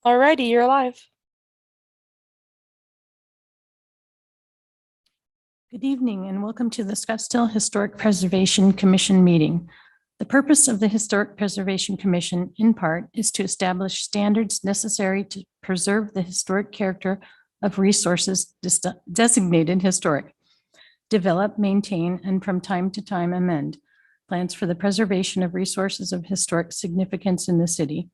Alrighty, you're live. Good evening and welcome to the Scottsdale Historic Preservation Commission meeting. The purpose of the Historic Preservation Commission, in part, is to establish standards necessary to preserve the historic character of resources designated historic, develop, maintain, and from time to time amend plans for the preservation of resources of historic significance in the city,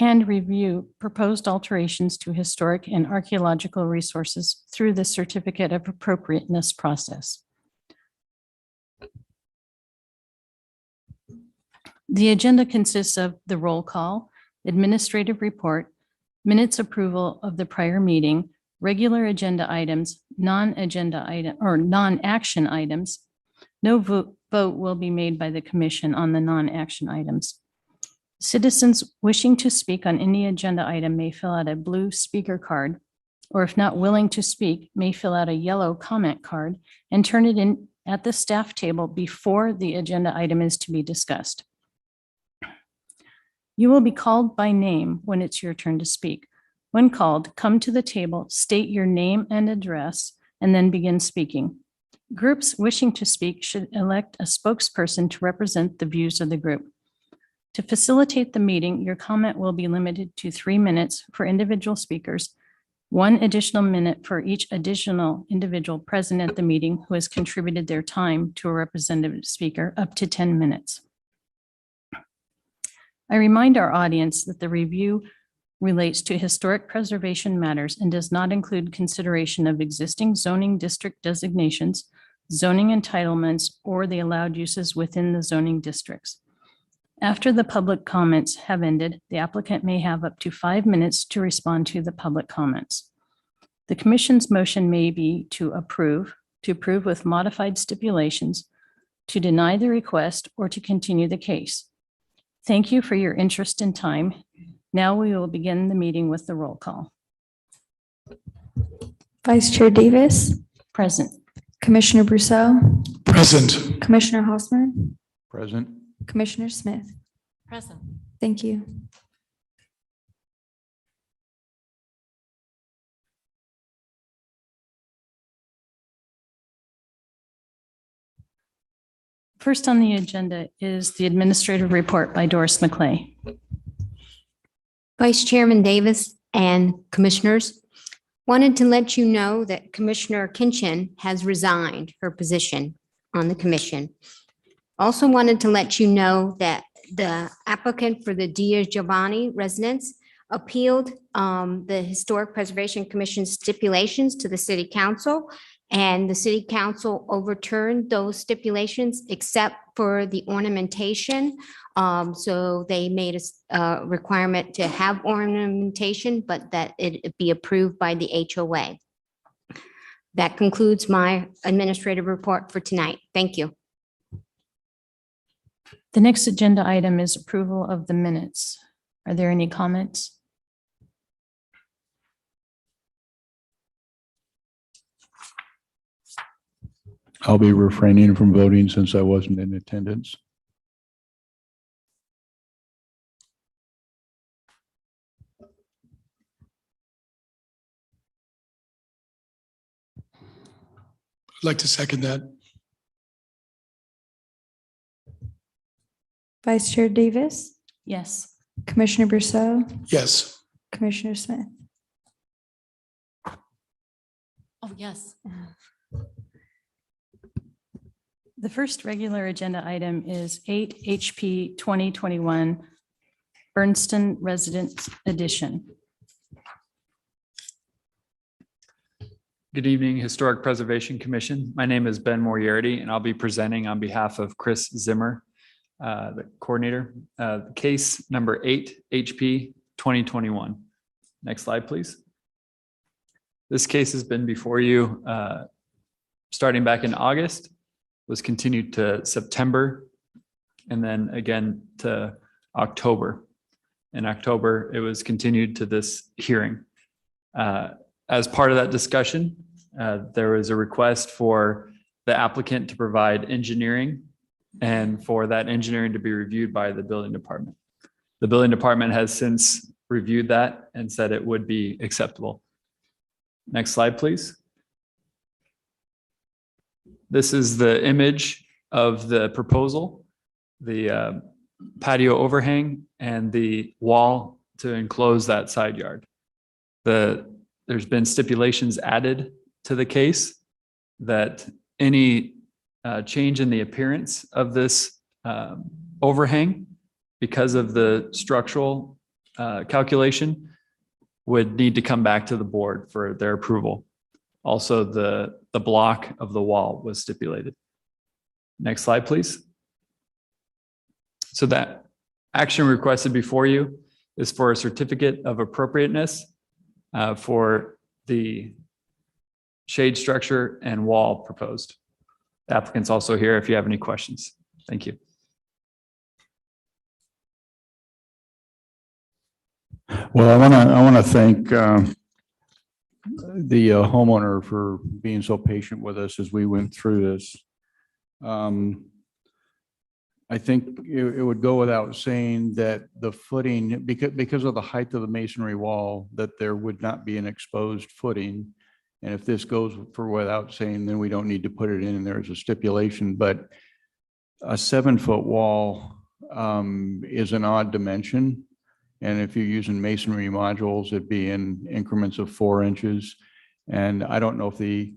and review proposed alterations to historic and archaeological resources through the Certificate of Appropriateness process. The agenda consists of the roll call, administrative report, minutes approval of the prior meeting, regular agenda items, non-agenda item or non-action items. No vote will be made by the commission on the non-action items. Citizens wishing to speak on any agenda item may fill out a blue speaker card, or if not willing to speak, may fill out a yellow comment card and turn it in at the staff table before the agenda item is to be discussed. You will be called by name when it's your turn to speak. When called, come to the table, state your name and address, and then begin speaking. Groups wishing to speak should elect a spokesperson to represent the views of the group. To facilitate the meeting, your comment will be limited to 3 minutes for individual speakers, 1 additional minute for each additional individual present at the meeting who has contributed their time to a representative speaker, up to 10 minutes. I remind our audience that the review relates to historic preservation matters and does not include consideration of existing zoning district designations, zoning entitlements, or the allowed uses within the zoning districts. After the public comments have ended, the applicant may have up to 5 minutes to respond to the public comments. The commission's motion may be to approve with modified stipulations, to deny the request, or to continue the case. Thank you for your interest and time. Now we will begin the meeting with the roll call. Vice Chair Davis. Present. Commissioner Brousseau. Present. Commissioner Haussmann. Present. Commissioner Smith. Present. Thank you. First on the agenda is the administrative report by Doris McClay. Vice Chairman Davis and Commissioners, wanted to let you know that Commissioner Kinchin has resigned her position on the commission. Also wanted to let you know that the applicant for the Dia Giovanni residence appealed the Historic Preservation Commission stipulations to the City Council, and the City Council overturned those stipulations except for the ornamentation. So they made a requirement to have ornamentation, but that it be approved by the HOA. That concludes my administrative report for tonight. Thank you. The next agenda item is approval of the minutes. Are there any comments? I'll be refraining from voting since I wasn't in attendance. I'd like to second that. Vice Chair Davis. Yes. Commissioner Brousseau. Yes. Commissioner Smith. Oh, yes. The first regular agenda item is 8 HP 2021 Bernston Residence Edition. Good evening, Historic Preservation Commission. My name is Ben Moriarty, and I'll be presenting on behalf of Chris Zimmer, the coordinator. Case number 8 HP 2021. Next slide, please. This case has been before you starting back in August, was continued to September, and then again to October. In October, it was continued to this hearing. As part of that discussion, there was a request for the applicant to provide engineering and for that engineering to be reviewed by the building department. The building department has since reviewed that and said it would be acceptable. Next slide, please. This is the image of the proposal, the patio overhang and the wall to enclose that side yard. There's been stipulations added to the case that any change in the appearance of this overhang because of the structural calculation would need to come back to the board for their approval. Also, the block of the wall was stipulated. Next slide, please. So that action requested before you is for a certificate of appropriateness for the shade structure and wall proposed. The applicant's also here if you have any questions. Thank you. Well, I want to thank the homeowner for being so patient with us as we went through this. I think it would go without saying that the footing, because of the height of the masonry wall, that there would not be an exposed footing. And if this goes for without saying, then we don't need to put it in and there's a stipulation, but a 7-foot wall is an odd dimension. And if you're using masonry modules, it'd be in increments of 4 inches. And I don't know if the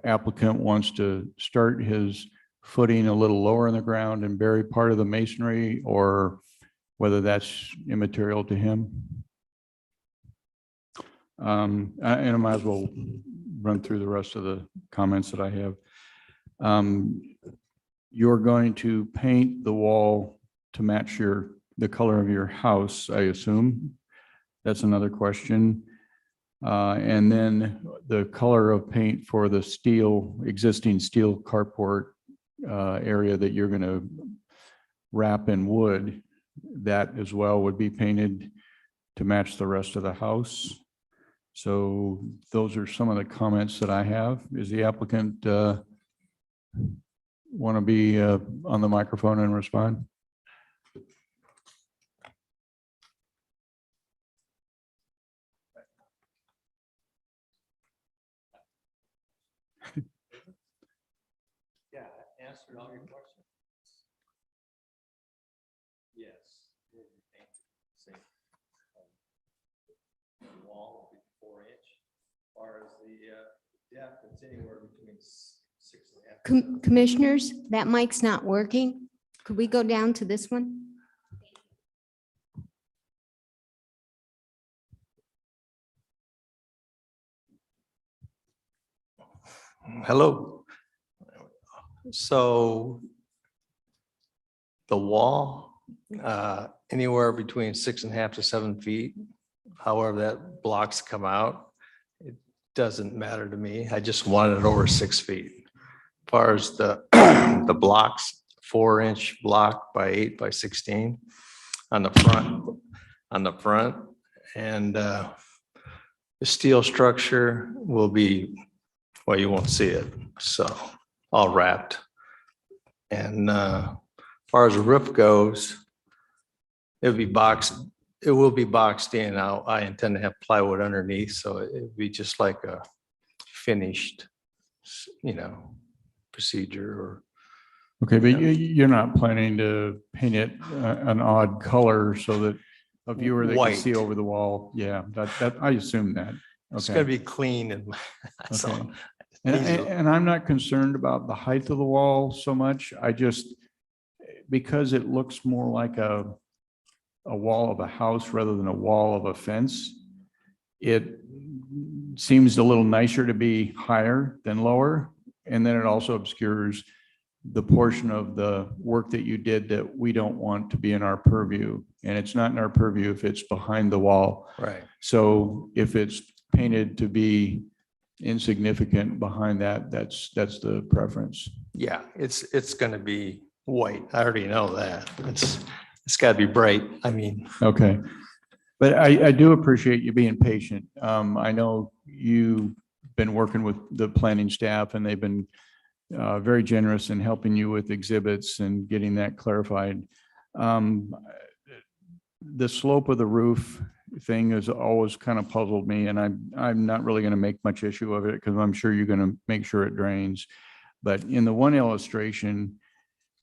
applicant wants to start his footing a little lower in the ground and bury part of the masonry, or whether that's immaterial to him. And I might as well run through the rest of the comments that I have. You're going to paint the wall to match the color of your house, I assume. That's another question. And then the color of paint for the existing steel carport area that you're going to wrap in wood, that as well would be painted to match the rest of the house. So those are some of the comments that I have. Is the applicant want to be on the microphone and respond? Yeah, answered all your questions. Yes. The wall will be 4 inch. As far as the depth, it's anywhere between 6.5. Commissioners, that mic's not working. Could we go down to this one? Hello. So the wall, anywhere between 6.5 to 7 feet, however that blocks come out, it doesn't matter to me. I just want it over 6 feet. As far as the the blocks, 4-inch block by 8 by 16 on the front, and the steel structure will be, well, you won't see it, so all wrapped. And as far as the roof goes, it will be boxed in. I intend to have plywood underneath, so it'd be just like a finished, procedure. Or Okay, but you're not planning to paint it an odd color so that a viewer that can see White. over the wall? Yeah, that I assume that. it's Okay. gonna be clean and so Okay. And I'm not concerned about the height of the wall so much. I just, because it looks more like a wall of a house rather than a wall of a fence, it seems a little nicer to be higher than lower. And then it also obscures the portion of the work that you did that we don't want to be in our purview. And it's not in our purview if it's behind the wall. right. So if it's painted to be insignificant behind that, that's the preference. Yeah, it's gonna be white. I already know that. It's gotta be bright. I mean, Okay. But I do appreciate you being patient. I know you've been working with the planning staff and they've been very generous in helping you with exhibits and getting that clarified. the slope of the roof thing has always kind of puzzled me, and I'm not really going to make much issue of it because I'm sure you're going to make sure it drains. But in the one illustration,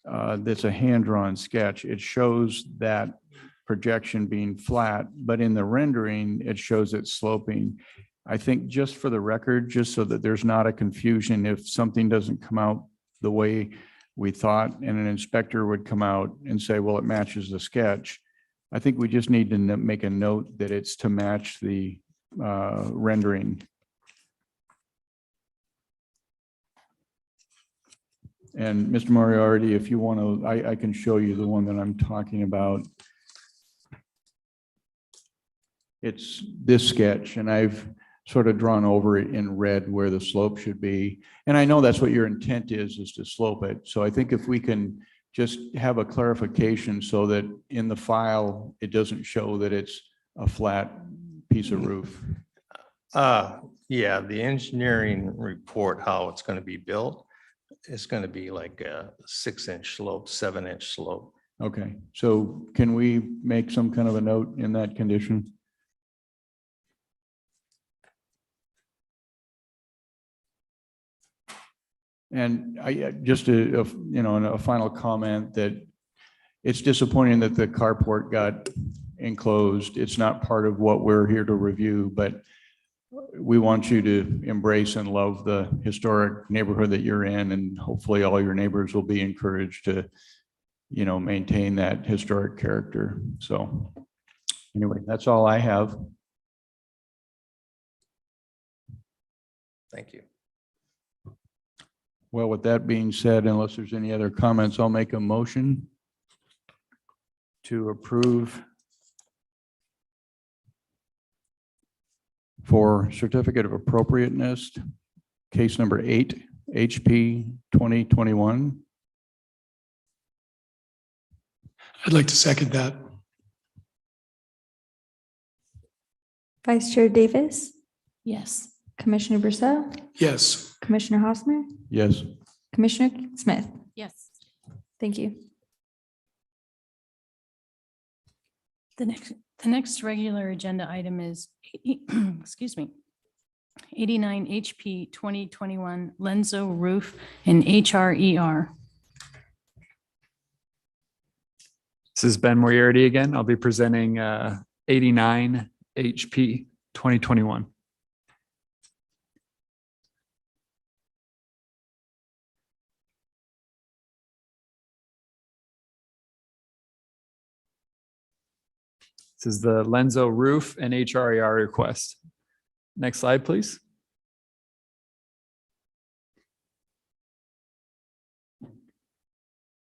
that's a hand-drawn sketch, it shows that projection being flat, but in the rendering, it shows it sloping. I think just for the record, just so that there's not a confusion, if something doesn't come out the way we thought, and an inspector would come out and say, well, it matches the sketch, I think we just need to make a note that it's to match the rendering. And Mr. Moriarty, if you want to, I can show you the one that I'm talking about. It's this sketch, and I've sort of drawn over it in red where the slope should be. And I know that's what your intent is to slope it. So I think if we can just have a clarification so that in the file, it doesn't show that it's a flat piece of roof. Yeah, the engineering report, how it's going to be built, is going to be like a 6-inch slope, 7-inch slope. Okay, so can we make some kind of a note in that condition? And I just a final comment that it's disappointing that the carport got enclosed. It's not part of what we're here to review, but we want you to embrace and love the historic neighborhood that you're in, and hopefully all your neighbors will be encouraged to, maintain that historic character. So anyway, that's all I have. Thank you. Well, with that being said, unless there's any other comments, I'll make a motion to approve for certificate of appropriateness, case number 8, HP 2021. I'd like to second that. Vice Chair Davis, Yes. Commissioner Bristow, Yes. Commissioner Hosmer, Yes. Commissioner Smith. Yes. Thank you. The next regular agenda item is, excuse me, 89 HP 2021 Lenzo Roof and HRER. This is Ben Moriarty again. I'll be presenting 89 HP 2021. This is the Lenzo roof and HRER request. Next slide, please.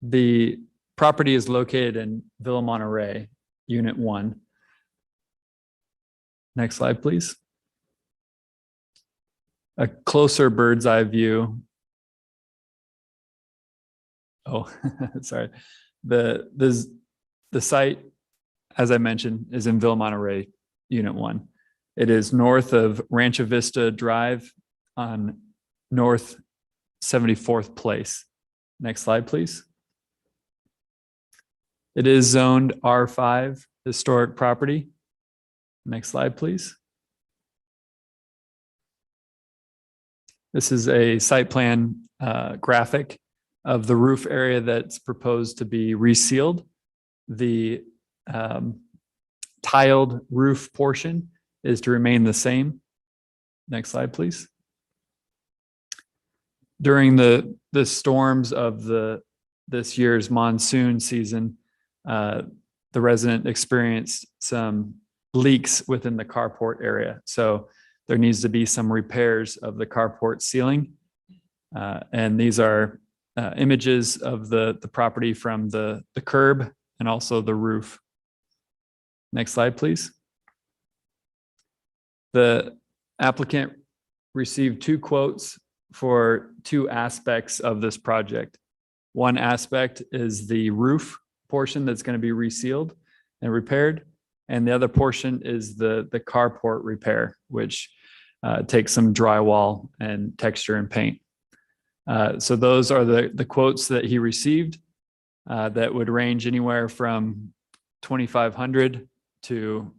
The property is located in Villa Monterey, Unit 1. Next slide, please. A closer bird's eye view. Oh, sorry. The site, as I mentioned, is in Villa Monterey, Unit 1. It is north of Rancho Vista Drive on North 74th Place. Next slide, please. It is zoned R5 historic property. Next slide, please. This is a site plan graphic of the roof area that's proposed to be resealed. The tiled roof portion is to remain the same. Next slide, please. During the storms of this year's monsoon season, the resident experienced some leaks within the carport area. So there needs to be some repairs of the carport ceiling. And these are images of the property from the curb and also the roof. Next slide, please. The applicant received 2 quotes for 2 aspects of this project. One aspect is the roof portion that's going to be resealed and repaired. And the other portion is the carport repair, which takes some drywall and texture and paint. So those are the quotes that he received that would range anywhere from 2,500 to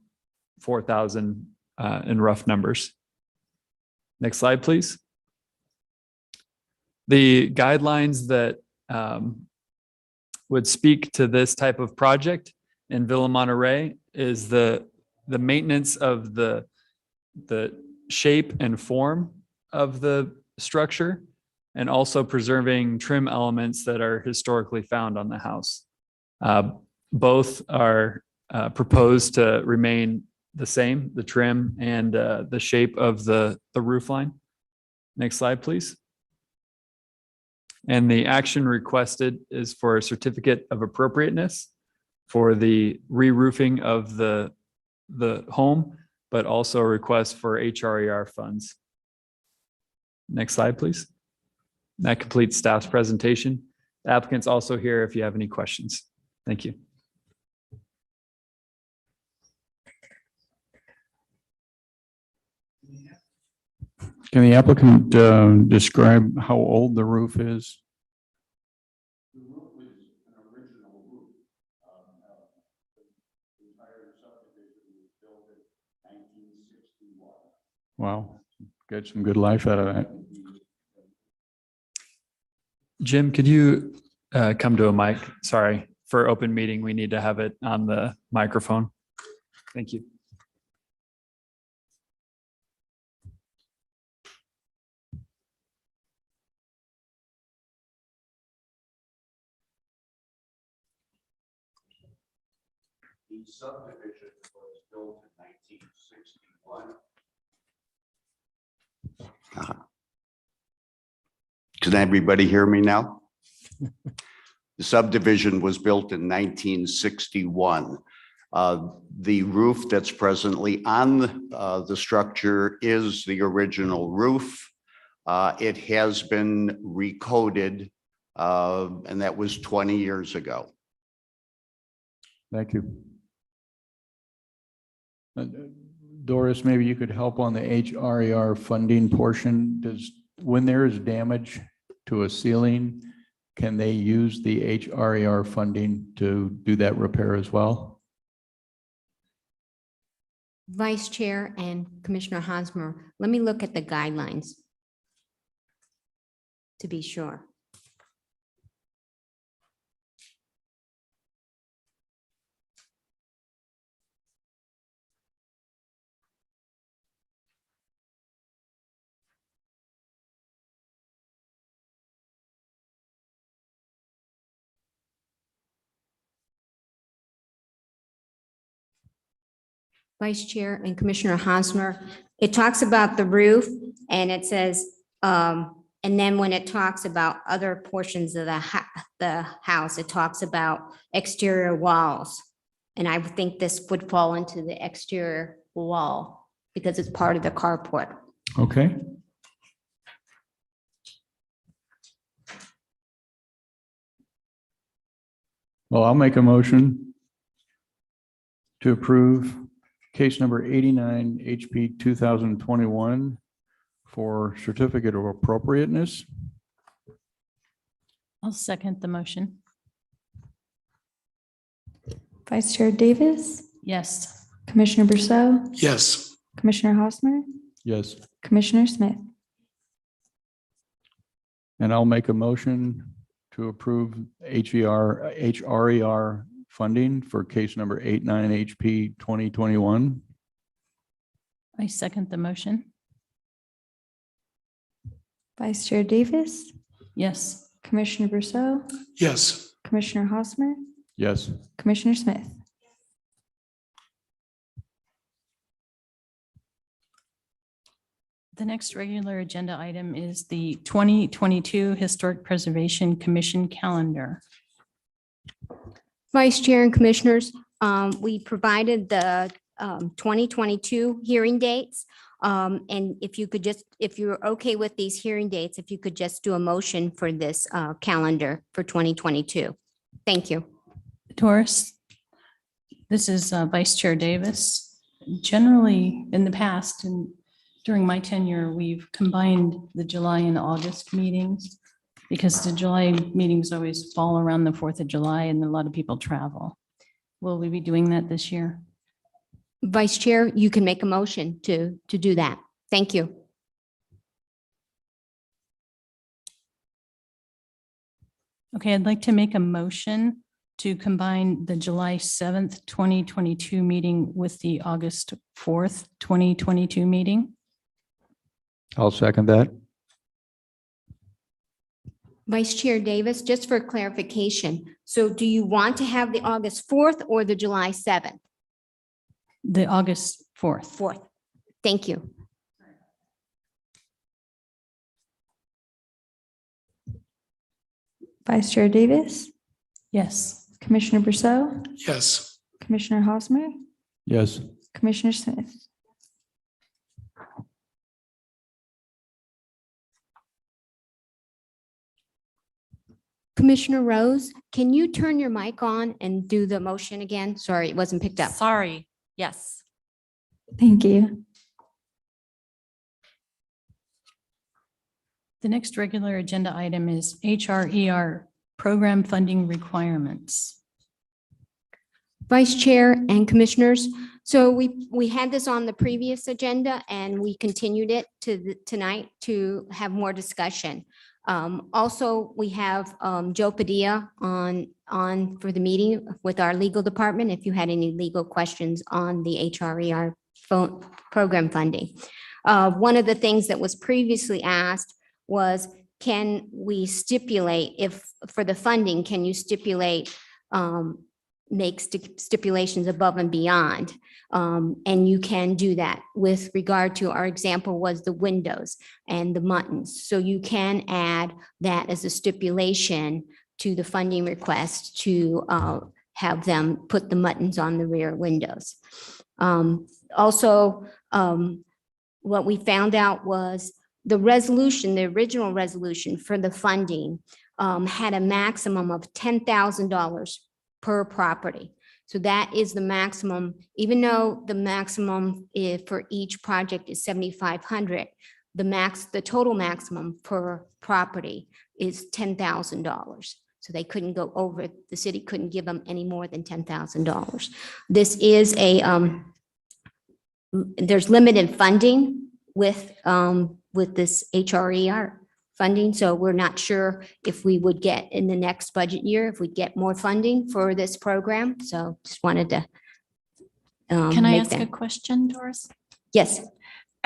4,000 in rough numbers. Next slide, please. The guidelines that would speak to this type of project in Villa Monterey is the maintenance of the shape and form of the structure, and also preserving trim elements that are historically found on the house. Both are proposed to remain the same, the trim and the shape of the roof line. Next slide, please. And the action requested is for a certificate of appropriateness for the re-roofing of the home, but also a request for HRER funds. Next slide, please. That completes staff's presentation. The applicant's also here if you have any questions. Thank you. Can the applicant describe how old the roof is? The roof is an original roof. The entire subdivision was built in 1961. Wow, got some good life out of that. Jim, could you come to a mic? Sorry, for open meeting, we need to have it on the microphone. Thank you. The subdivision was built in 1961. Can everybody hear me now? The subdivision was built in 1961. The roof that's presently on the structure is the original roof. It has been recoded, and that was 20 years ago. Thank you. Doris, maybe you could help on the HRER funding portion. When there is damage to a ceiling, can they use the HRER funding to do that repair as well? Vice Chair and Commissioner Hosmer, let me look at the guidelines to be sure. Vice Chair and Commissioner Hosmer, it talks about the roof and it says, and then when it talks about other portions of the house, it talks about exterior walls. And I would think this would fall into the exterior wall because it's part of the carport. Okay. Well, I'll make a motion to approve case number 89 HP 2021 for certificate of appropriateness. I'll second the motion. Vice Chair Davis, Yes. Commissioner Brousseau, Yes. Commissioner Hosmer, Yes. Commissioner Smith. And I'll make a motion to approve HRER funding for case number 89 HP 2021. I second the motion. Vice Chair Davis, Yes. Commissioner Brousseau, Yes. Commissioner Hosmer, Yes. Commissioner Smith. The next regular agenda item is the 2022 Historic Preservation Commission calendar. Vice Chair and Commissioners, we provided the 2022 hearing dates. And if you could just, if you're okay with these hearing dates, if you could just do a motion for this calendar for 2022. Thank you. Doris, this is Vice Chair Davis. Generally, in the past and during my tenure, we've combined the July and August meetings because the July meetings always fall around the 4th of July and a lot of people travel. Will we be doing that this year? Vice Chair, you can make a motion to do that. Thank you. Okay, I'd like to make a motion to combine the July 7th, 2022 meeting with the August 4th, 2022 meeting. I'll second that. Vice Chair Davis, just for clarification, so do you want to have the August 4th or the July 7th? The August 4th. 4th. Thank you. Vice Chair Davis, Yes. Commissioner Brousseau, Yes. Commissioner Hosmer, Yes. Commissioner Smith. Commissioner Rose, can you turn your mic on and do the motion again? Sorry, it wasn't picked up. Sorry. Yes. Thank you. The next regular agenda item is HRER program funding requirements. Vice Chair and Commissioners, so we had this on the previous agenda and we continued it to tonight to have more discussion. Also, we have Joe Padilla on for the meeting with our legal department if you had any legal questions on the HRER program funding. One of the things that was previously asked was, can we stipulate if for the funding, can you stipulate make stipulations above and beyond? And you can do that with regard to, our example was the windows and the muttons. So you can add that as a stipulation to the funding request to have them put the muttons on the rear windows. Also, what we found out was the resolution, the original resolution for the funding had a maximum of $10,000 per property. So that is the maximum, even though the maximum for each project is $7,500, the total maximum per property is $10,000. So they couldn't go over, the city couldn't give them any more than $10,000. This is there's limited funding with this HRER funding, so we're not sure if we would get in the next budget year, if we get more funding for this program. So just wanted to Can I make ask a that. question, Doris? Yes,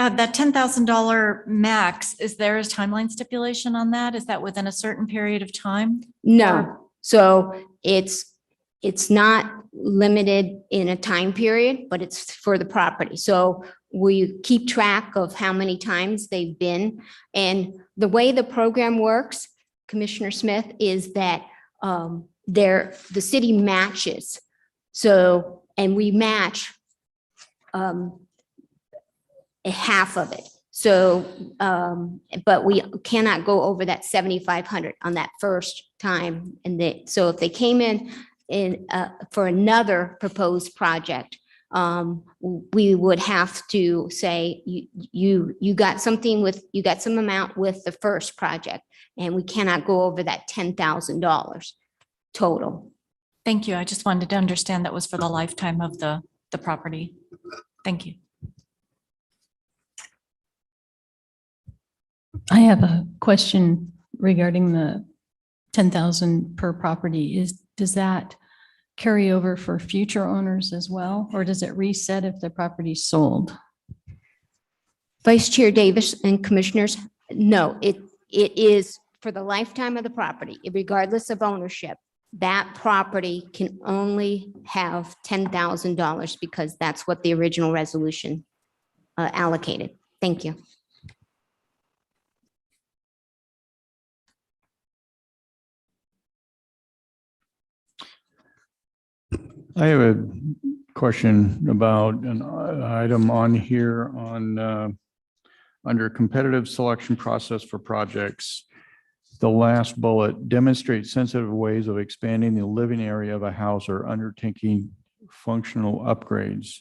That $10,000 max, is there a timeline stipulation on that? Is that within a certain period of time? no. So it's not limited in a time period, but it's for the property. So we keep track of how many times they've been. And the way the program works, Commissioner Smith, is that the city matches. So, and we match a half of it. So, but we cannot go over that 7,500 on that first time. And so if they came in for another proposed project, we would have to say, you got some amount with the first project, and we cannot go over that $10,000 total. Thank you. I just wanted to understand that was for the lifetime of the property. Thank you. I have a question regarding the 10,000 per property. Does that carry over for future owners as well, or does it reset if the property's sold? Vice Chair Davis and Commissioners, no, it is for the lifetime of the property, regardless of ownership. That property can only have $10,000 because that's what the original resolution allocated. Thank you. I have a question about an item on here on under competitive selection process for projects. The last bullet demonstrates sensitive ways of expanding the living area of a house or undertaking functional upgrades.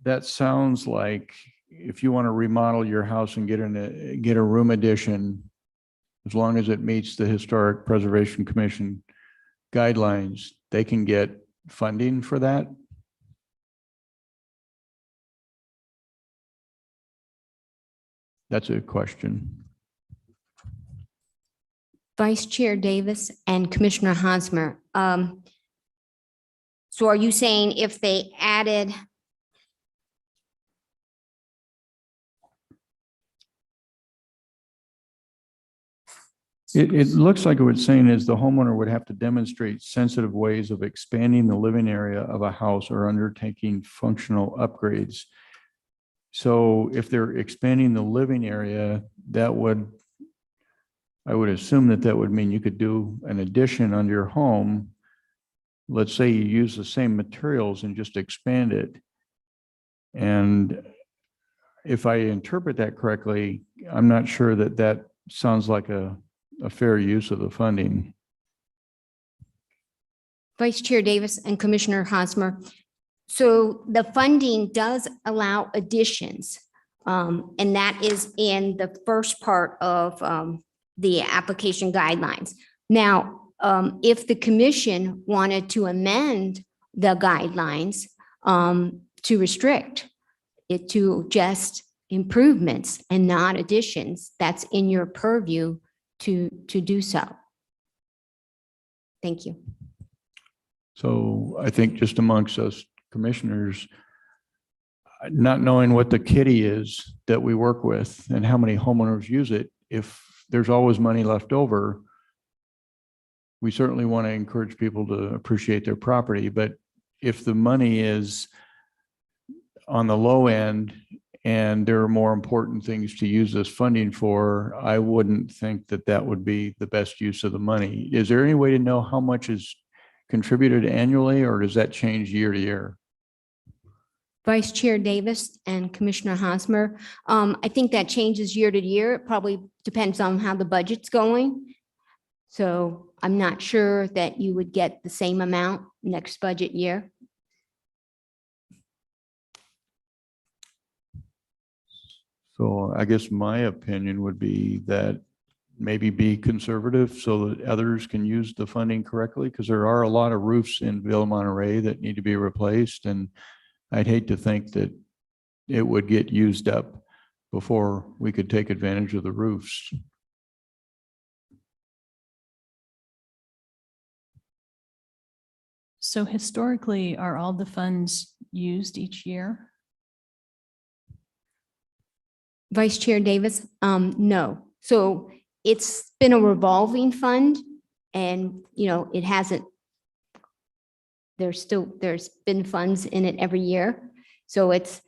That sounds like if you want to remodel your house and get a room addition, as long as it meets the Historic Preservation Commission guidelines, they can get funding for that? That's a question. Vice Chair Davis and Commissioner Hosmer. So are you saying if they added, It looks like what it's saying is the homeowner would have to demonstrate sensitive ways of expanding the living area of a house or undertaking functional upgrades. So if they're expanding the living area, I would assume that would mean you could do an addition on your home. Let's say you use the same materials and just expand it. And if I interpret that correctly, I'm not sure that sounds like a fair use of the funding. Vice Chair Davis and Commissioner Hosmer? So the funding does allow additions, and that is in the first part of the application guidelines. Now, if the commission wanted to amend the guidelines to restrict it to just improvements and not additions, that's in your purview to do so. Thank you. So I think just amongst us commissioners, not knowing what the kitty is that we work with and how many homeowners use it, if there's always money left over, we certainly want to encourage people to appreciate their property. But if the money is on the low end and there are more important things to use this funding for, I wouldn't think that would be the best use of the money. Is there any way to know how much is contributed annually, or does that change year to year? Vice Chair Davis and Commissioner Hosmer, I think that changes year to year. It probably depends on how the budget's going. So I'm not sure that you would get the same amount next budget year. So I guess my opinion would be that maybe be conservative so that others can use the funding correctly, because there are a lot of roofs in Villa Monterey that need to be replaced, and I'd hate to think that it would get used up before we could take advantage of the roofs. So historically, are all the funds used each year? Vice Chair Davis, no. So it's been a revolving fund, and, it hasn't, there's been funds in it every year. So it's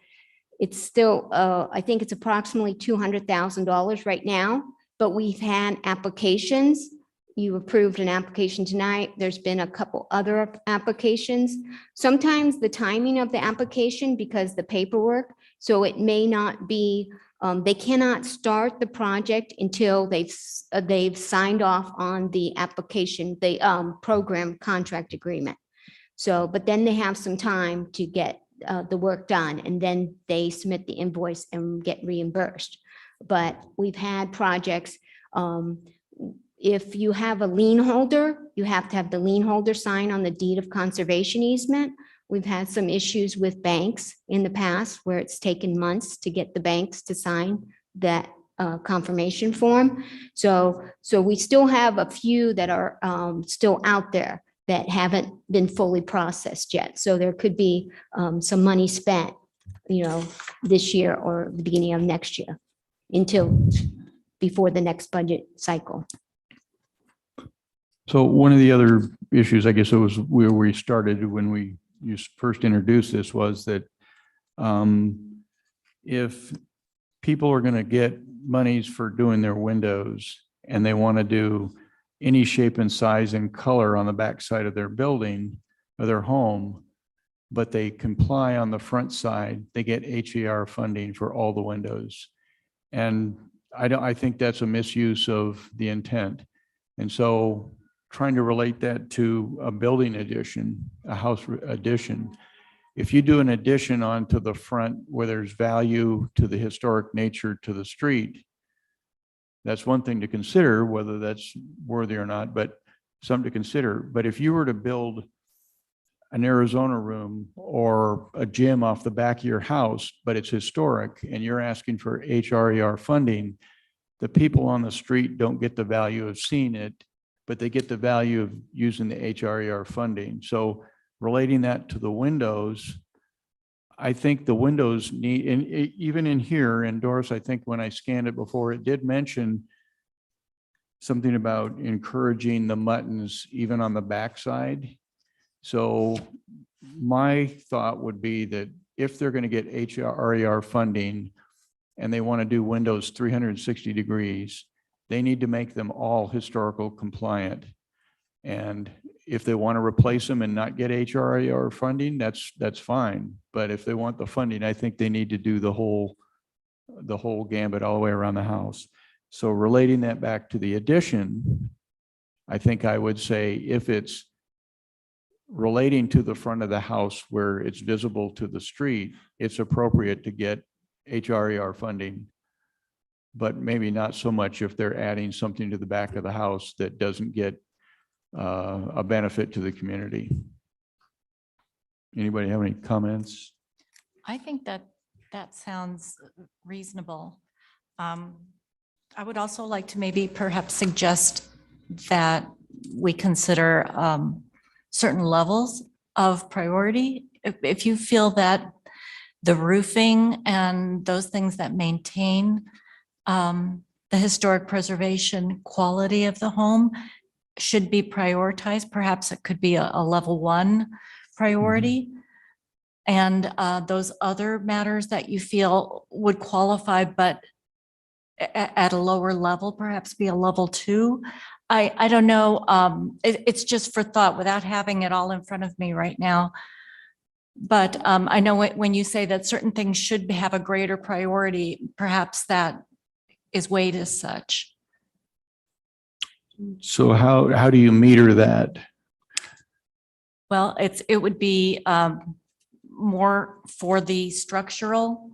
still, I think it's approximately $200,000 right now, but we've had applications. You approved an application tonight. There's been a couple other applications. Sometimes the timing of the application, because the paperwork, so it may not be, they cannot start the project until they've signed off on the application, the program contract agreement. So, but then they have some time to get the work done, and then they submit the invoice and get reimbursed. But we've had projects, if you have a lien holder, you have to have the lien holder sign on the deed of conservation easement. We've had some issues with banks in the past where it's taken months to get the banks to sign that confirmation form. So we still have a few that are still out there that haven't been fully processed yet. So there could be some money spent, this year or the beginning of next year until before the next budget cycle. So one of the other issues, I guess it was where we started when you first introduced this, was that if people are going to get monies for doing their windows and they want to do any shape and size and color on the backside of their building or their home, but they comply on the front side, they get HER funding for all the windows. And I think that's a misuse of the intent. And so trying to relate that to a building addition, a house addition, if you do an addition onto the front where there's value to the historic nature to the street, that's one thing to consider, whether that's worthy or not, but something to consider. But if you were to build an Arizona room or a gym off the back of your house, but it's historic and you're asking for HRER funding, the people on the street don't get the value of seeing it, but they get the value of using the HRER funding. So relating that to the windows, I think the windows need, and even in here, and Doris, I think when I scanned it before, it did mention something about encouraging the muttons even on the backside. So my thought would be that if they're going to get HRER funding and they want to do windows 360 degrees, they need to make them all historical compliant. And if they want to replace them and not get HRER funding, that's fine. But if they want the funding, I think they need to do the whole gambit all the way around the house. So relating that back to the addition, I think I would say if it's relating to the front of the house where it's visible to the street, it's appropriate to get HRER funding, but maybe not so much if they're adding something to the back of the house that doesn't get a benefit to the community. Anybody have any comments? I think that sounds reasonable. I would also like to maybe perhaps suggest that we consider certain levels of priority. If you feel that the roofing and those things that maintain the historic preservation quality of the home should be prioritized, perhaps it could be a level 1 priority. And those other matters that you feel would qualify, but at a lower level, perhaps be a level 2. I don't know. It's just for thought without having it all in front of me right now. But I know when you say that certain things should have a greater priority, perhaps that is weighed as such. So how do you meter that? Well, it would be more for the structural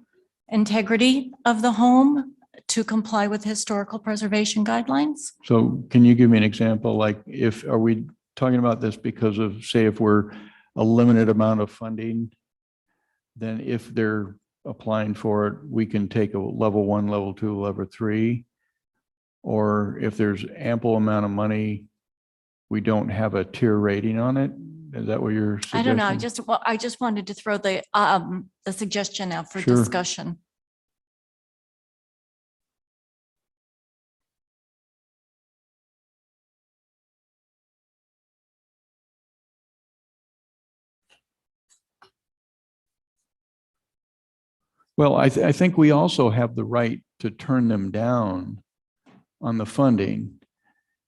integrity of the home to comply with historical preservation guidelines. So can you give me an example? Like are we talking about this because of, say, if we're a limited amount of funding, then if they're applying for it, we can take a level 1, level 2, level 3. Or if there's ample amount of money, we don't have a tier rating on it. Is that what you're suggesting? I don't know. I just wanted to throw the suggestion out for Sure. discussion. Well, I think we also have the right to turn them down on the funding.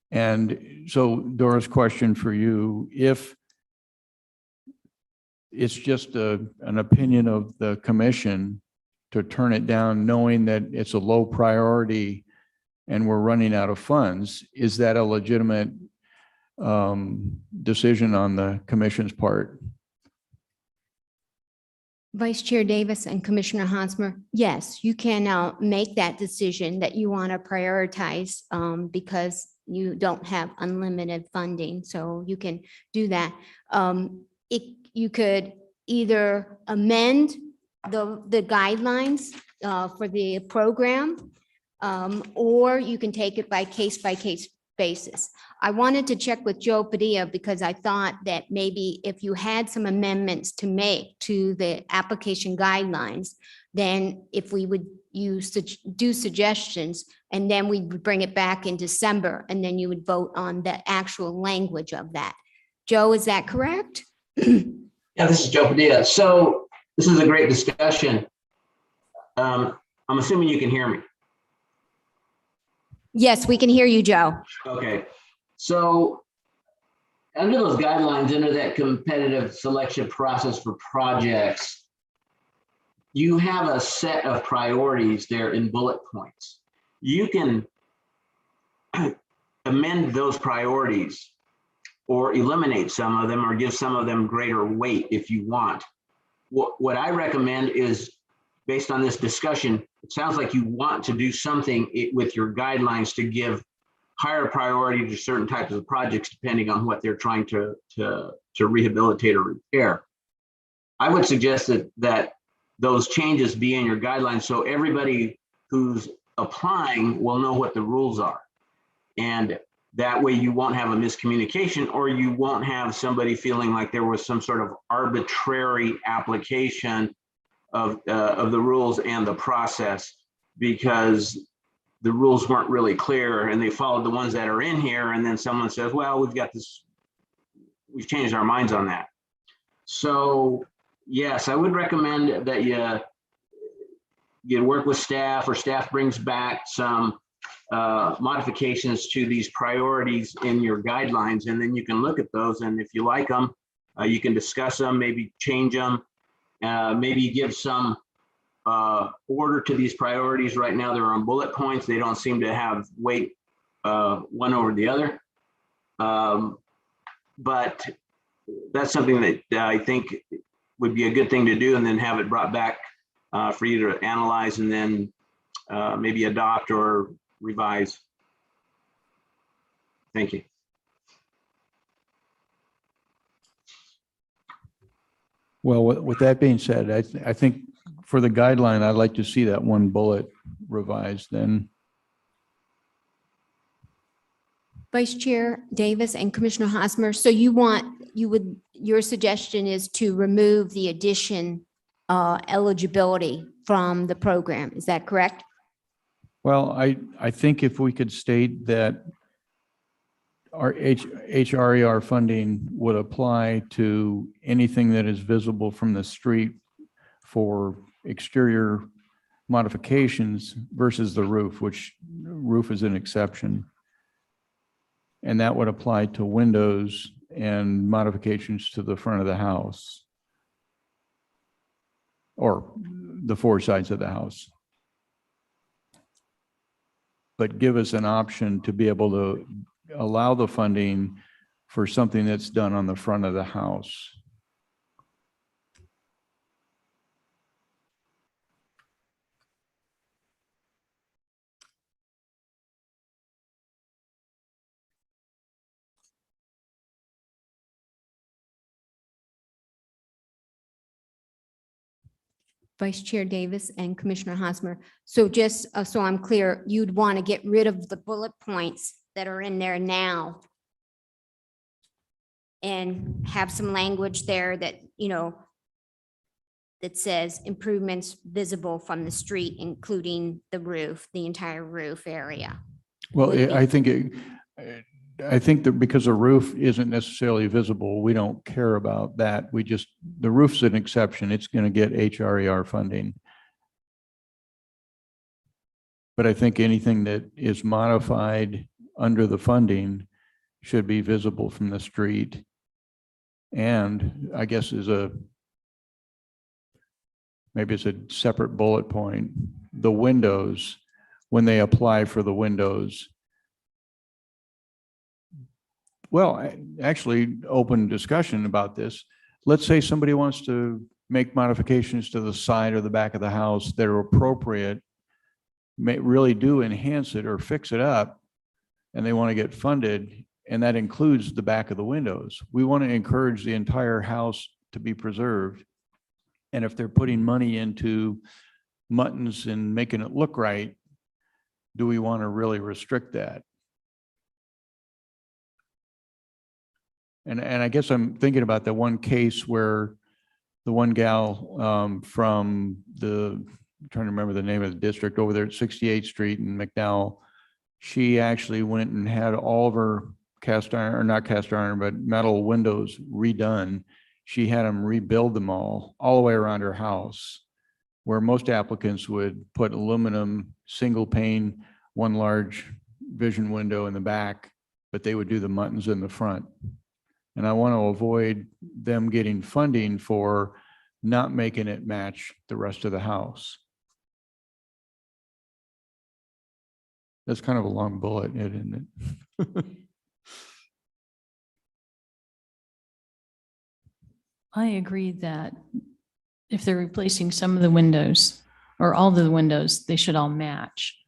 And so Dora's question for you, if it's just an opinion of the commission to turn it down, knowing that it's a low priority and we're running out of funds, is that a legitimate decision on the commission's part? Vice Chair Davis and Commissioner Hosmer, yes, you can now make that decision that you want to prioritize because you don't have unlimited funding. So you can do that. You could either amend the guidelines for the program, or you can take it by case basis. I wanted to check with Joe Padilla because I thought that maybe if you had some amendments to make to the application guidelines, then if we would do suggestions and then we would bring it back in December and then you would vote on the actual language of that. Joe, is that correct? Yeah, this is Joe Padilla. So this is a great discussion. I'm assuming you can hear me. Yes, we can hear you, Joe. Okay. So under those guidelines, under that competitive selection process for projects, you have a set of priorities there in bullet points. You can amend those priorities or eliminate some of them or give some of them greater weight if you want. What I recommend is, based on this discussion, it sounds like you want to do something with your guidelines to give higher priority to certain types of projects depending on what they're trying to rehabilitate or repair. I would suggest that those changes be in your guidelines so everybody who's applying will know what the rules are. And that way you won't have a miscommunication, or you won't have somebody feeling like there was some sort of arbitrary application of the rules and the process, because the rules weren't really clear and they followed the ones that are in here. And then someone says, well, we've got this, we've changed our minds on that. So yes, I would recommend that you work with staff, or staff brings back some modifications to these priorities in your guidelines, and then you can look at those, and if you like them, you can discuss them, maybe change them, maybe give some order to these priorities. Right now they're on bullet points. They don't seem to have weight one over the other. But that's something that I think would be a good thing to do, and then have it brought back for you to analyze, and then maybe adopt or revise. Thank you. Well, with that being said, I think for the guideline, I'd like to see that one bullet revised then. Vice Chair Davis and Commissioner Hosmer, so your suggestion is to remove the addition eligibility from the program. Is that correct? Well, I think if we could state that our HRER funding would apply to anything that is visible from the street for exterior modifications versus the roof, which roof is an exception. And that would apply to windows and modifications to the front of the house, or the four sides of the house. But give us an option to be able to allow the funding for something that's done on the front of the house. Vice Chair Davis and Commissioner Hosmer. So just so I'm clear, you'd want to get rid of the bullet points that are in there now and have some language there that, that says improvements visible from the street, including the roof, the entire roof area. Well, I think that because the roof isn't necessarily visible, we don't care about that. The roof's an exception. It's going to get HRER funding. But I think anything that is modified under the funding should be visible from the street. And I guess maybe it's a separate bullet point. The windows, when they apply for the windows, well, actually, open discussion about this. Let's say somebody wants to make modifications to the side or the back of the house that are appropriate, may really do enhance it or fix it up, and they want to get funded, and that includes the back of the windows. We want to encourage the entire house to be preserved. And if they're putting money into muttons and making it look right, do we want to really restrict that? And I guess I'm thinking about the one case where the one gal from I'm trying to remember the name of the district over there at 68th Street in McDowell, she actually went and had all of her cast iron, or not cast iron, but metal windows redone. She had them rebuild them all the way around her house, where most applicants would put aluminum, single pane, one large vision window in the back, but they would do the muttons in the front. And I want to avoid them getting funding for not making it match the rest of the house. That's kind of a long bullet, isn't it? I agree that if they're replacing some of the windows or all of the windows, they should all match.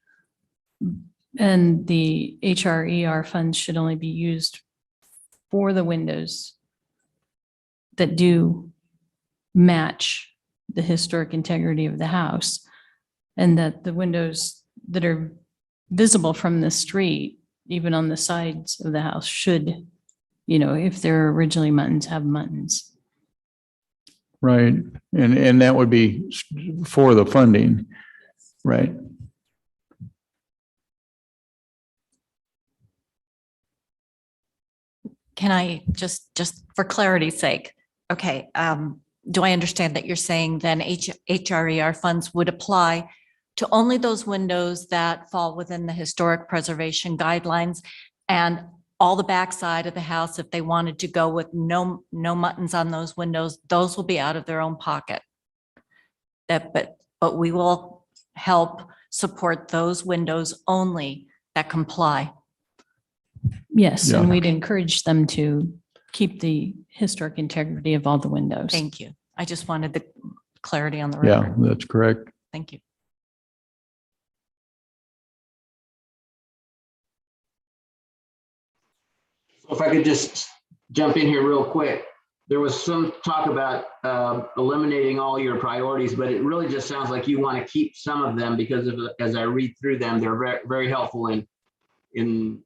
And the HRER funds should only be used for the windows that do match the historic integrity of the house. And that the windows that are visible from the street, even on the sides of the house, should, if they're originally muntins, have muntins. Right. And that would be for the funding, right? Can I just for clarity's sake? Okay, do I understand that you're saying then HRER funds would apply to only those windows that fall within the historic preservation guidelines, and all the backside of the house, if they wanted to go with no muttons on those windows, those will be out of their own pocket? But we will help support those windows only that comply. Yes, and Yeah. we'd encourage them to keep the historic integrity of all the windows. Thank you. I just wanted the clarity on the Yeah, record. that's correct. Thank you. So if I could just jump in here real quick, there was some talk about eliminating all your priorities, but it really just sounds like you want to keep some of them because as I read through them, they're very, very helpful in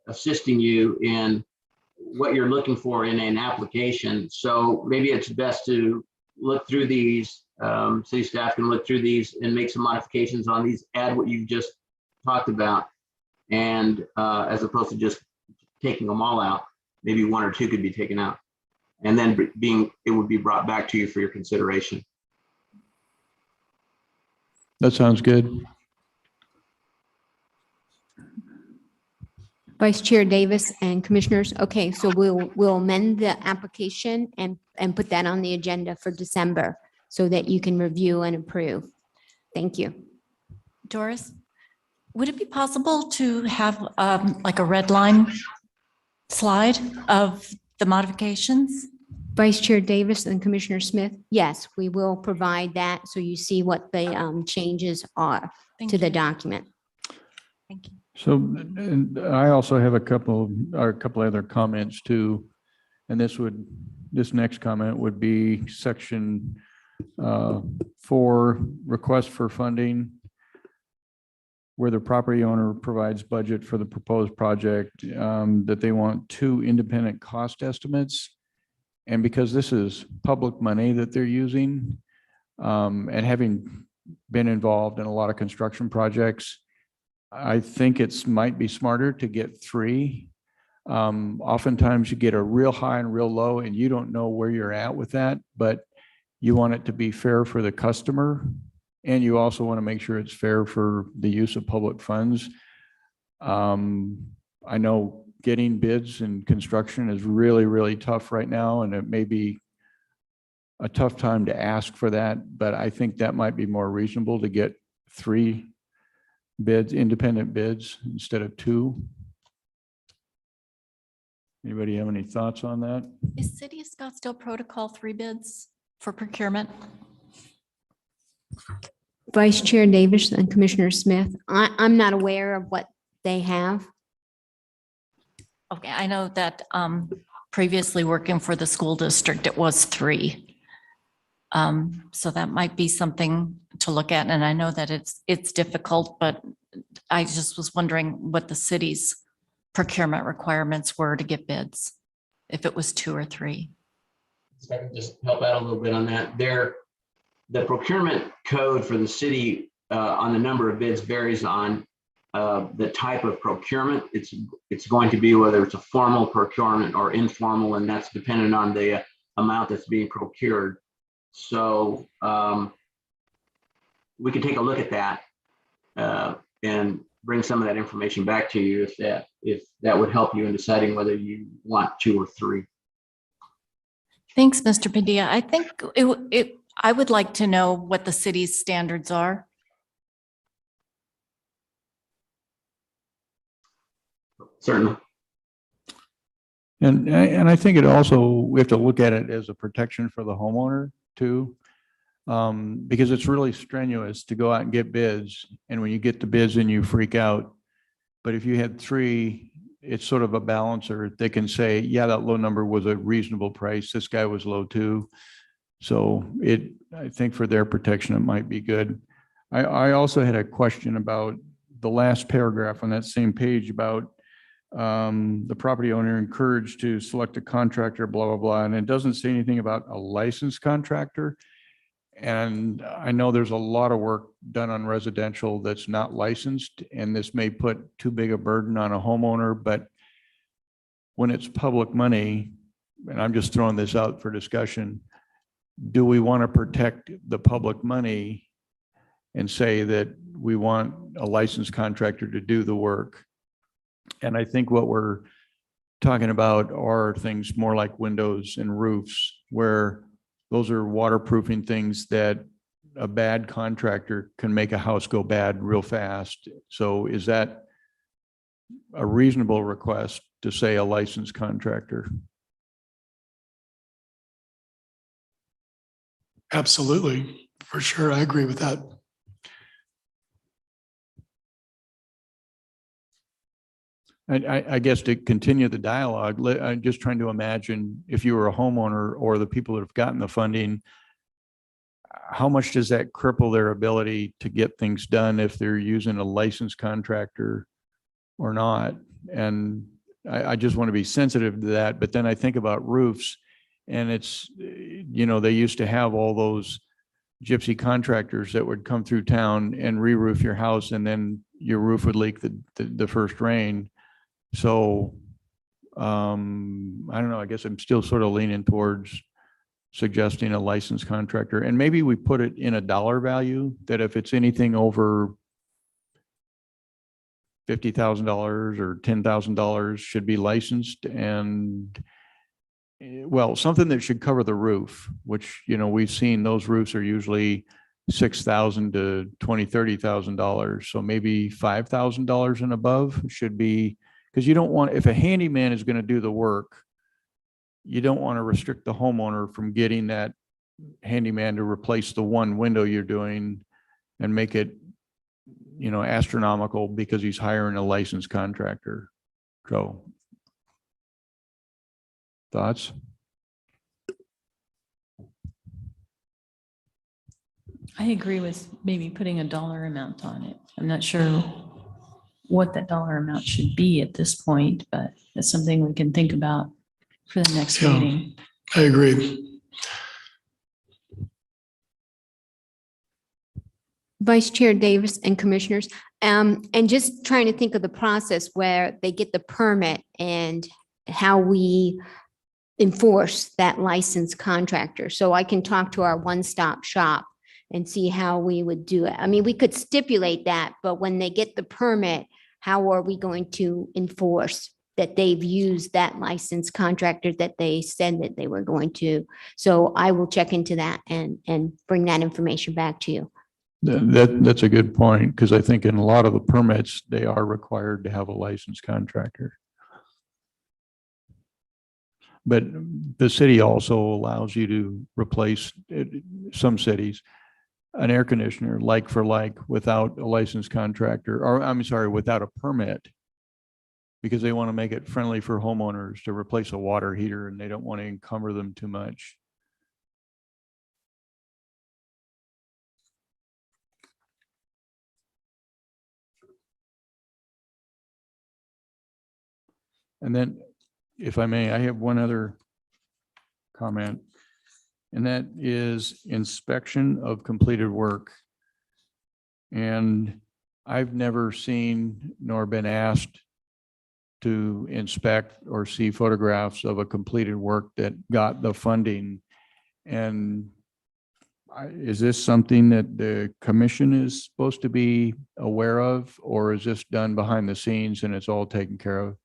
assisting you in what you're looking for in an application. So maybe it's best to look through these, city staff can look through these and make some modifications on these, add what you've just talked about. And as opposed to just taking them all out, maybe one or two could be taken out. And then it would be brought back to you for your consideration. That sounds good. Vice Chair Davis and Commissioners, okay, so we'll amend the application and put that on the agenda for December so that you can review and approve. Thank you. Doris, would it be possible to have like a red line slide of the modifications? Vice Chair Davis and Commissioner Smith, yes, we will provide that so you see what the changes are Thank to the you. document. Thank you. So, and I also have a couple other comments too. And this next comment would be section 4, request for funding, where the property owner provides budget for the proposed project, that they want 2 independent cost estimates. And because this is public money that they're using, and having been involved in a lot of construction projects, I think it's might be smarter to get 3. Oftentimes you get a real high and real low, and you don't know where you're at with that, but you want it to be fair for the customer. And you also want to make sure it's fair for the use of public funds. I know getting bids in construction is really, really tough right now, and it may be a tough time to ask for that, but I think that might be more reasonable to get 3 bids, independent bids, instead of 2. Anybody have any thoughts on that? Is City of Scottsdale protocol 3 bids for procurement? Vice Chair Davis and Commissioner Smith, I'm not aware of what they have. Okay, I know that previously working for the school district, it was 3. So that might be something to look at. And I know that it's difficult, but I just was wondering what the city's procurement requirements were to get bids, if it was 2 or 3. So I can just help out a little bit on that. The procurement code for the city on the number of bids varies on the type of procurement. It's going to be whether it's a formal procurement or informal, and that's dependent on the amount that's being procured. So we can take a look at that and bring some of that information back to you if that would help you in deciding whether you want 2 or 3. Thanks, Mr. Padilla. I think I would like to know what the city's standards are. Certainly. And I think it also, we have to look at it as a protection for the homeowner too. Because it's really strenuous to go out and get bids. And when you get the bids and you freak out, But if you had three, it's sort of a balancer. They can say, yeah, that low number was a reasonable price. This guy was low too. So I think for their protection, it might be good. I also had a question about the last paragraph on that same page about the property owner encouraged to select a contractor, blah, blah, blah. And it doesn't say anything about a licensed contractor. And I know there's a lot of work done on residential that's not licensed, and this may put too big a burden on a homeowner, but when it's public money, and I'm just throwing this out for discussion, do we want to protect the public money and say that we want a licensed contractor to do the work? And I think what we're talking about are things more like windows and roofs, where those are waterproofing things that a bad contractor can make a house go bad real fast. So is that a reasonable request to say a licensed contractor? Absolutely, for sure. I agree with that. I guess to continue the dialogue, I'm just trying to imagine if you were a homeowner or the people that have gotten the funding, how much does that cripple their ability to get things done if they're using a licensed contractor or not? And I just want to be sensitive to that. But then I think about roofs, and it's, they used to have all those gypsy contractors that would come through town and re-roof your house, and then your roof would leak the first rain. So I don't know, I guess I'm still sort of leaning towards suggesting a licensed contractor, and maybe we put it in a dollar value that if it's anything over $50,000 or $10,000 should be licensed, and well, something that should cover the roof, which, we've seen those roofs are usually $6,000 to $30,000. So maybe $5,000 and above should be, because you don't want, if a handyman is going to do the work, you don't want to restrict the homeowner from getting that handyman to replace the one window you're doing and make it, astronomical because he's hiring a licensed contractor. So, thoughts? I agree with maybe putting a dollar amount on it. I'm not sure what that dollar amount should be at this point, but that's something we can think about for the next Yeah. meeting. I agree. Vice Chair Davis and Commissioners, and just trying to think of the process where they get the permit and how we enforce that licensed contractor. So I can talk to our one-stop shop and see how we would do it. I mean, we could stipulate that, but when they get the permit, how are we going to enforce that they've used that licensed contractor that they said that they were going to? So I will check into that and bring that information back to you. That's a good point, because I think in a lot of the permits, they are required to have a licensed contractor. But the city also allows you to replace, some cities, an air conditioner like for like without a licensed contractor, or I'm sorry, without a permit, because they want to make it friendly for homeowners to replace a water heater and they don't want to encumber them too much. And then, if I may, I have one other comment, and that is inspection of completed work. And I've never seen nor been asked to inspect or see photographs of a completed work that got the funding. And is this something that the commission is supposed to be aware of, or is this done behind the scenes and it's all taken care of?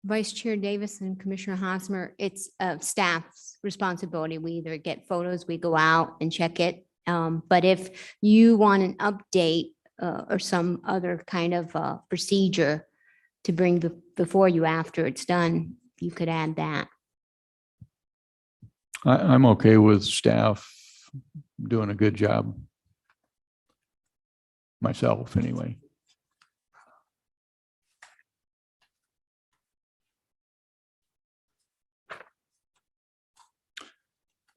Vice Chair Davis and Commissioner Hosmer, it's staff's responsibility. We either get photos, we go out and check it. But if you want an update or some other kind of procedure to bring before you after it's done, you could add that. I'm okay with staff doing a good job. Myself, anyway.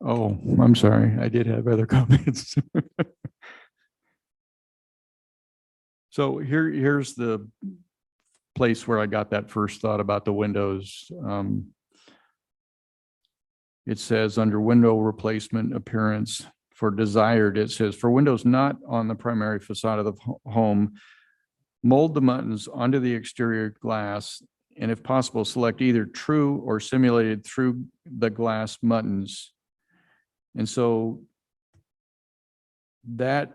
Oh, I'm sorry. I did have other comments. So here's the place where I got that first thought about the windows. It says under window replacement appearance for desired, it says for windows not on the primary facade of the home, mold the muttons onto the exterior glass, and if possible, select either true or simulated through the glass muttons. And so that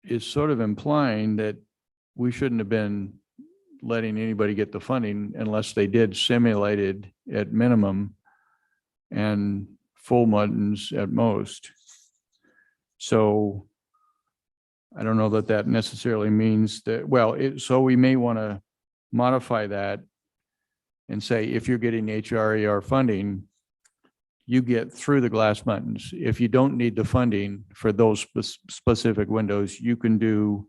is sort of implying that we shouldn't have been letting anybody get the funding unless they did simulated at minimum and full muttons at most. So I don't know that that necessarily means that, well, so we may want to modify that and say, if you're getting HRER funding, you get through the glass muttons. If you don't need the funding for those specific windows, you can do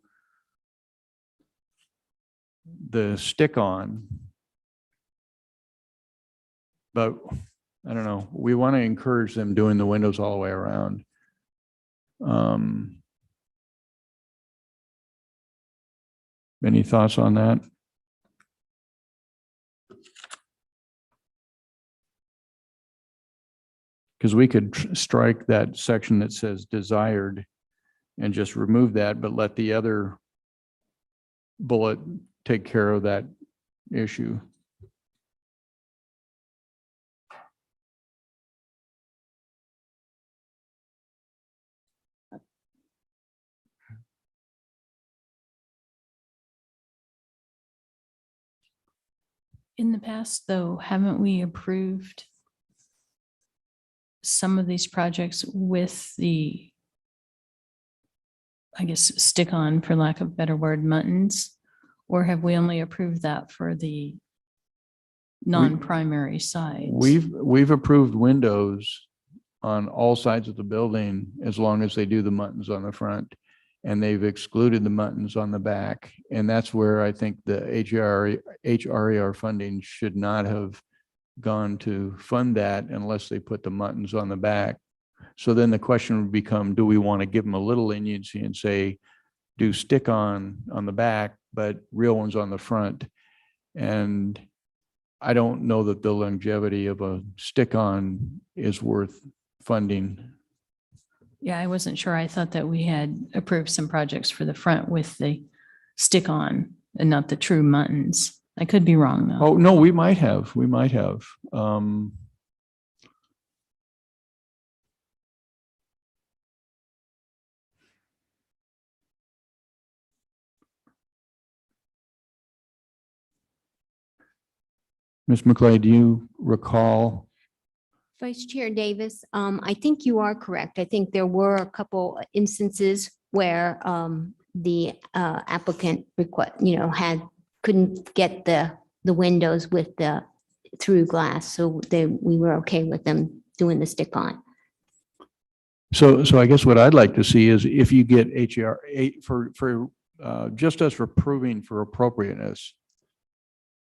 the stick-on. But I don't know, we want to encourage them doing the windows all the way around. Any thoughts on that? Because we could strike that section that says desired and just remove that, but let the other bullet take care of that issue. In the past, though, haven't we approved some of these projects with the, I guess, stick-on, for lack of a better word, muttons? Or have we only approved that for the non-primary sides? We've approved windows on all sides of the building as long as they do the muttons on the front. And they've excluded the muttons on the back. And that's where I think the HRER funding should not have gone to fund that unless they put the muttons on the back. So then the question would become, do we want to give them a little leniency and say, do stick on the back, but real ones on the front? And I don't know that the longevity of a stick on is worth funding. Yeah, I wasn't sure. I thought that we had approved some projects for the front with the stick-on and not the true muttons. I could be wrong, though. Oh, no, we might have. Ms. McClay, do you recall? Vice Chair Davis, I think you are correct. I think there were a couple instances where the applicant couldn't get the windows with the through glass, so we were okay with them doing the stick on. So I guess what I'd like to see is if you get for just us for proving for appropriateness,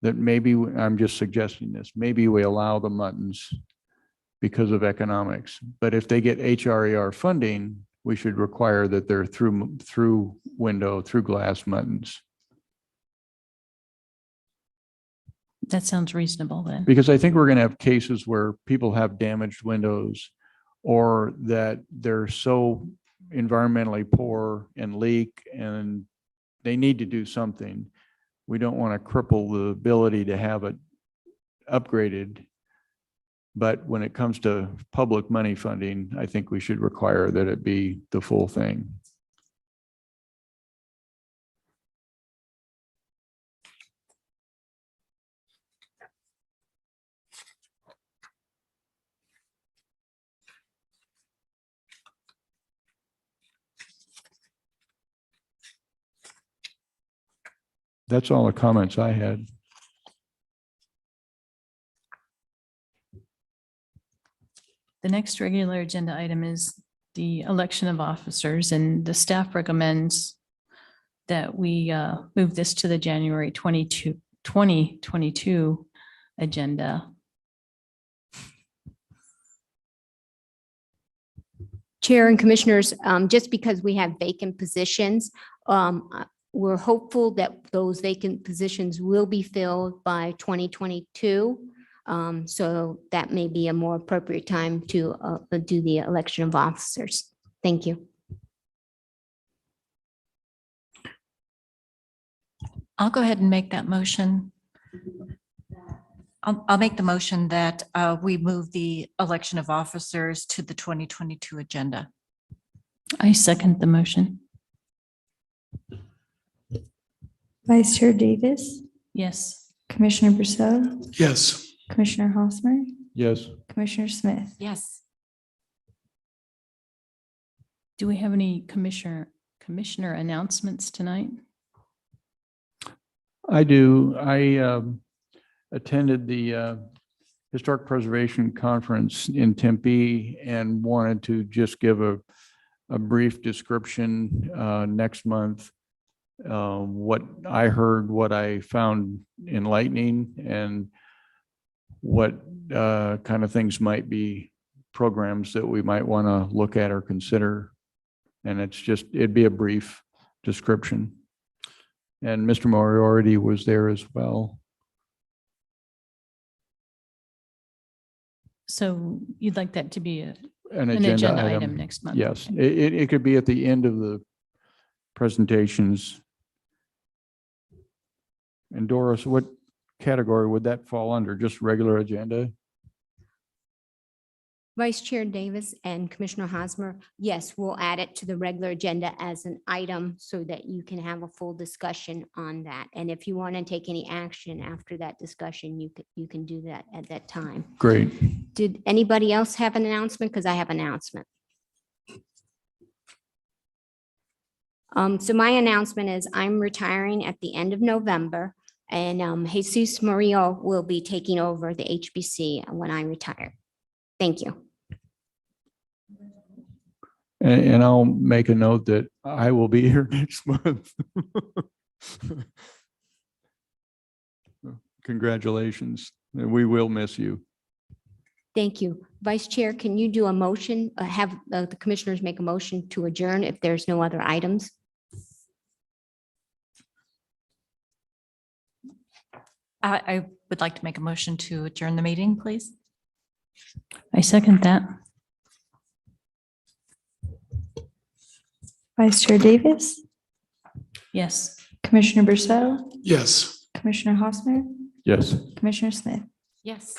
that maybe, I'm just suggesting this, maybe we allow the muttons because of economics. But if they get HRER funding, we should require that they're through glass muttons. That sounds reasonable then. Because I think we're going to have cases where people have damaged windows or that they're so environmentally poor and leak and they need to do something. We don't want to cripple the ability to have it upgraded. But when it comes to public money funding, I think we should require that it be the full thing. That's all the comments I had. The next regular agenda item is the election of officers, and the staff recommends that we move this to the January 2022 agenda. Chair and Commissioners, just because we have vacant positions, we're hopeful that those vacant positions will be filled by 2022. So that may be a more appropriate time to do the election of officers. Thank you. I'll go ahead and make that motion. I'll make the motion that we move the election of officers to the 2022 agenda. I second the motion. Vice Chair Davis, Yes. Commissioner Bristow, Yes. Commissioner Hosmer, Yes. Commissioner Smith. Yes. Do we have any commissioner announcements tonight? I do. I attended the Historic Preservation Conference in Tempe and wanted to just give a brief description next month. What I heard, what I found enlightening, and what kind of things might be programs that we might want to look at or consider. And it'd be a brief description. And Mr. Moriarty was there as well. So you'd like that to be An an agenda item next month? Yes, Okay. it could be at the end of the presentations. And Doris, what category would that fall under? Just regular agenda? Vice Chair Davis and Commissioner Hosmer, yes, we'll add it to the regular agenda as an item so that you can have a full discussion on that. And if you want to take any action after that discussion, you can do that at that time. Great. Did anybody else have an announcement? Because I have an announcement. So my announcement is I'm retiring at the end of November, and Jesus Murillo will be taking over the HBC when I retire. Thank you. And I'll make a note that I will be here next month. Congratulations. We will miss you. Thank you. Vice Chair, can you do a motion, have the commissioners make a motion to adjourn if there's no other items? I would like to make a motion to adjourn the meeting, please. I second that. Vice Chair Davis, Yes. Commissioner Bristow, Yes. Commissioner Hosmer, Yes. Commissioner Smith. Yes.